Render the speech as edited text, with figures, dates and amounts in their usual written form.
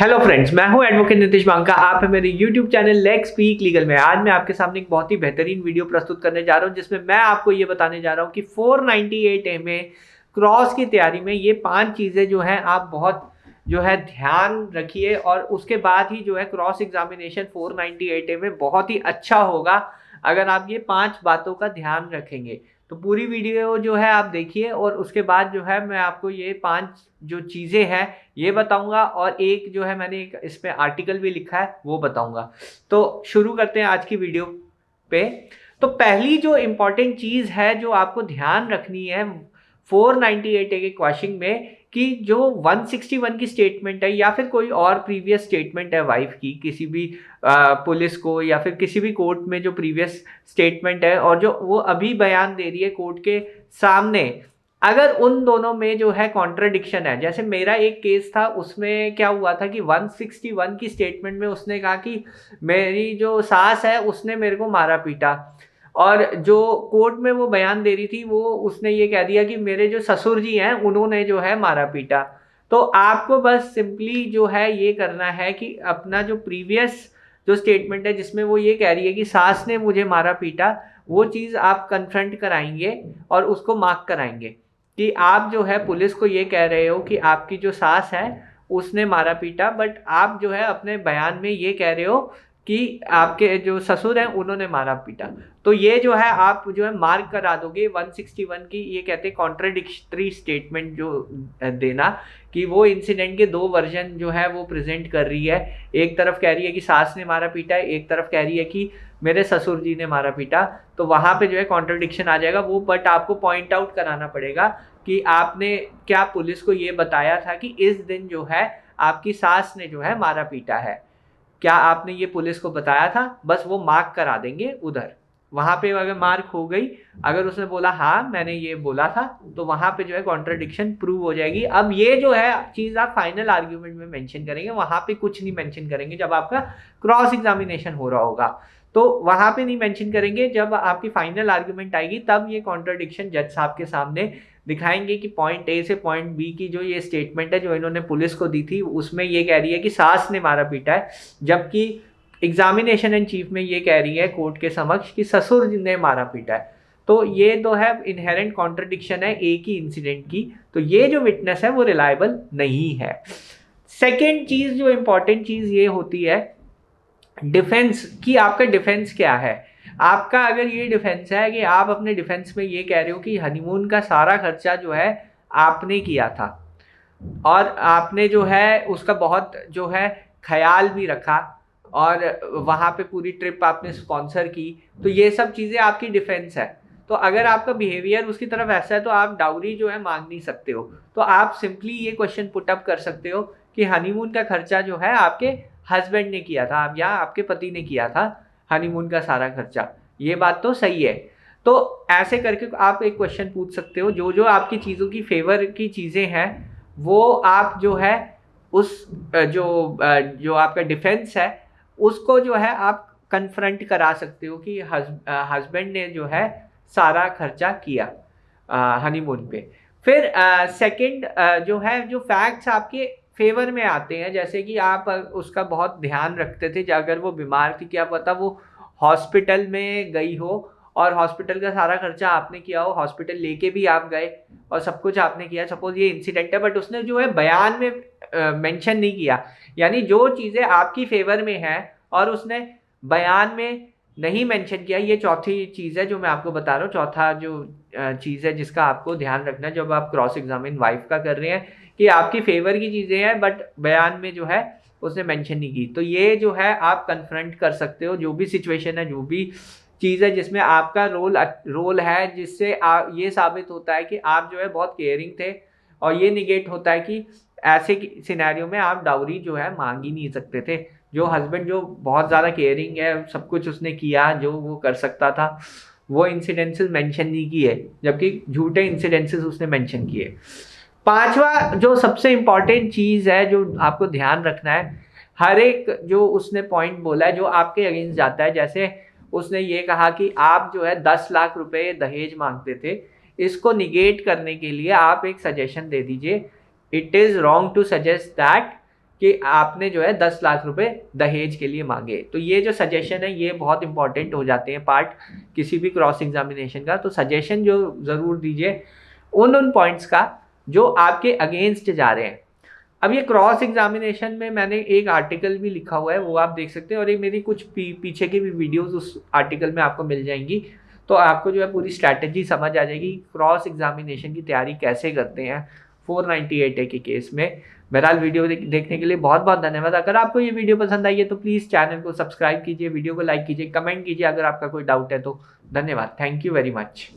Hello friends, मैं हूं advocate Nitish Banka. आप है मेरे YouTube channel let's speak legal में। आज मैं आपके सामने एक बहुत ही बेहतरीन वीडियो प्रस्तुत करने जा रहा हूं जिसमें मैं आपको ये बताने जा रहा हूं कि 498A में क्रॉस की तैयारी में ये 5 चीज़ें जो हैं आप बहुत जो है ध्यान रखिए और उसके बाद ही जो है क्रॉस एग्जामिनेशन 498A में बहुत ही अच्छा होगा अगर आप ये 5 बातों का ध्यान रखेंगे। तो पूरी वीडियो जो है आप देखिए और उसके बाद जो है मैं आपको ये 5 जो चीज़ें हैं ये बताऊंगा और एक जो है मैंने एक इस पे आर्टिकल भी लिखा है वो बताऊंगा। तो शुरू करते हैं आज की वीडियो पे। तो पहली जो इम्पोर्टेंट चीज़ है जो आपको ध्यान रखनी है 498A के क्वेश्चन में कि जो 161 की स्टेटमेंट है या फिर कोई और प्रीवियस स्टेटमेंट है वाइफ की किसी भी पुलिस को या फिर किसी भी कोर्ट में जो प्रीवियस स्टेटमेंट है और जो वो अभी बयान दे रही है कोर्ट के सामने, अगर उन दोनों में जो है कॉन्ट्रडिक्शन है। जैसे मेरा एक केस था उसमें क्या हुआ था कि 161 की स्टेटमेंट में उसने कहा कि मेरी जो सास है उसने मेरे को मारा पीटा और जो कोर्ट में वो बयान दे रही थी वो उसने ये कह दिया कि मेरे जो ससुर जी हैं उन्होंने जो है मारा पीटा। तो आपको बस सिंपली जो है ये करना है कि अपना जो प्रीवियस जो स्टेटमेंट है जिसमें वो ये कह रही है कि सास ने मुझे मारा पीटा, वो चीज़ आप कन्फ्रंट कराएंगे और उसको मार्क कराएंगे कि आप जो है पुलिस को ये कह रहे हो कि आपकी जो सास है उसने मारा पीटा, बट आप जो है अपने बयान में ये कह रहे हो कि आपके जो ससुर हैं उन्होंने मारा पीटा। तो ये जो है आप जो है मार्क करा दोगे 161 की, ये कहते हैं कॉन्ट्राडिक्टरी स्टेटमेंट जो देना कि वो इंसिडेंट के 2 वर्जन जो है वो प्रेजेंट कर रही है। एक तरफ कह रही है कि सास ने मारा पीटा है, एक तरफ कह रही है कि मेरे ससुर जी ने मारा पीटा। तो वहाँ पे जो है कॉन्ट्रडिक्शन आ जाएगा वो, बट आपको पॉइंट आउट कराना पड़ेगा कि आपने क्या पुलिस को ये बताया था कि इस दिन जो है आपकी सास ने जो है मारा पीटा है, क्या आपने ये पुलिस को बताया था। बस वो मार्क करा देंगे उधर। वहाँ पे अगर मार्क हो गई, अगर उसने बोला हाँ मैंने ये बोला था, तो वहाँ पे जो है कॉन्ट्रडिक्शन प्रूव हो जाएगी। अब ये जो है चीज़ आप फाइनल आर्ग्यूमेंट में मेंशन करेंगे, वहाँ पे कुछ नहीं मेंशन करेंगे जब आपका क्रॉस एग्जामिनेशन हो रहा होगा। तो वहाँ पे नहीं मेंशन करेंगे, जब आपकी फाइनल आर्ग्यूमेंट आएगी तब ये कॉन्ट्रडिक्शन जज साहब के सामने दिखाएंगे कि पॉइंट ए से पॉइंट बी की जो ये स्टेटमेंट है जो इन्होंने पुलिस को दी थी उसमें ये कह रही है कि सास ने मारा पीटा है, जबकि एग्जामिनेशन एंड चीफ में ये कह रही है कोर्ट के समक्ष कि ससुर ने मारा पीटा है। तो ये तो है इनहेरेंट कॉन्ट्रडिक्शन है एक ही इंसिडेंट की। तो ये जो विटनेस है वो रिलायबल नहीं है। सेकेंड चीज जो इंपॉर्टेंट चीज ये होती है डिफेंस की, आपका डिफेंस क्या है। आपका अगर ये डिफेंस है कि आप अपने डिफेंस में ये कह रहे हो कि हनीमून का सारा खर्चा जो है आपने किया था और आपने जो है उसका बहुत जो है ख्याल भी रखा और वहाँ पे पूरी ट्रिप आपने स्पॉन्सर की, तो ये सब चीज़ें आपकी डिफेंस है। तो अगर आपका बिहेवियर उसकी तरफ ऐसा है तो आप डाउरी जो है मांग नहीं सकते हो। तो आप सिंपली ये क्वेश्चन पुट अप कर सकते हो कि हनीमून का खर्चा जो है आपके हस्बैंड ने किया था, आप या आपके पति ने किया था हनीमून का सारा खर्चा, ये बात तो सही है। तो ऐसे करके आप एक क्वेश्चन पूछ सकते हो। जो जो आपकी चीज़ों की फेवर की चीज़ें हैं वो आप जो है उस जो आपका डिफेंस है उसको जो है आप कन्फ्रंट करा सकते हो कि हस्बैंड ने जो है सारा खर्चा किया हनीमून पे। फिर सेकंड जो है जो फैक्ट्स आपके फेवर में आते हैं, जैसे कि आप उसका बहुत ध्यान रखते थे अगर वो बीमार थी, क्या पता वो हॉस्पिटल में गई हो और हॉस्पिटल का सारा खर्चा आपने किया हो, हॉस्पिटल लेके भी आप गए और सब कुछ आपने किया। सपोज ये इंसिडेंट है बट उसने जो है बयान में मेंशन नहीं किया, यानी जो चीज़ें आपकी फेवर में हैं और उसने बयान में नहीं मेंशन किया। ये चौथी चीज़ है जो मैं आपको बता रहा हूँ, चौथा जो चीज़ है जिसका आपको ध्यान रखना है जब आप क्रॉस एग्जामिन वाइफ का कर रहे हैं कि आपकी फेवर की चीज़ें हैं बट बयान में जो है उसने मेंशन नहीं की। तो ये जो है आप कन्फ्रंट कर सकते हो जो भी सिचुएशन है, जो भी चीज़ है जिसमें आपका रोल है, जिससे ये साबित होता है कि आप जो है बहुत केयरिंग थे, और ये निगेट होता है कि ऐसे सिनेरियो में आप डाउरी जो है मांग ही नहीं सकते थे। जो हस्बैंड जो बहुत ज़्यादा केयरिंग है, सब कुछ उसने किया जो वो कर सकता था, वो इंसिडेंसेस मेंशन नहीं किए, जबकि झूठे इंसिडेंसेस उसने मेंशन किए। पांचवा जो सबसे इम्पॉर्टेंट चीज़ है जो आपको ध्यान रखना है, हर एक जो उसने पॉइंट बोला है जो आपके अगेंस्ट जाता है, जैसे उसने ये कहा कि आप जो है 10 लाख रुपए दहेज मांगते थे, इसको निगेट करने के लिए आप एक सजेशन दे दीजिए। It is wrong to suggest that कि आपने जो है 10 लाख रुपए दहेज के लिए मांगे। तो ये जो सजेशन है ये बहुत इंपॉर्टेंट हो जाते हैं पार्ट किसी भी क्रॉस एग्जामिनेशन का। तो सजेशन जो ज़रूर दीजिए उन पॉइंट्स का जो आपके अगेंस्ट जा रहे हैं। अब ये क्रॉस एग्जामिनेशन में मैंने एक आर्टिकल भी लिखा हुआ है, वो आप देख सकते हैं, और ये मेरी कुछ पीछे की भी वीडियोस उस आर्टिकल में आपको मिल जाएंगी। तो आपको जो है पूरी स्ट्रैटेजी समझ आ जाएगी क्रॉस एग्जामिनेशन की तैयारी कैसे करते हैं 498A के केस में। बहरहाल वीडियो देखने के लिए बहुत बहुत धन्यवाद। अगर आपको ये वीडियो पसंद आई है तो प्लीज़ चैनल को सब्सक्राइब कीजिए, वीडियो को लाइक कीजिए, कमेंट कीजिए अगर आपका कोई डाउट है तो। धन्यवाद, थैंक यू वेरी मच।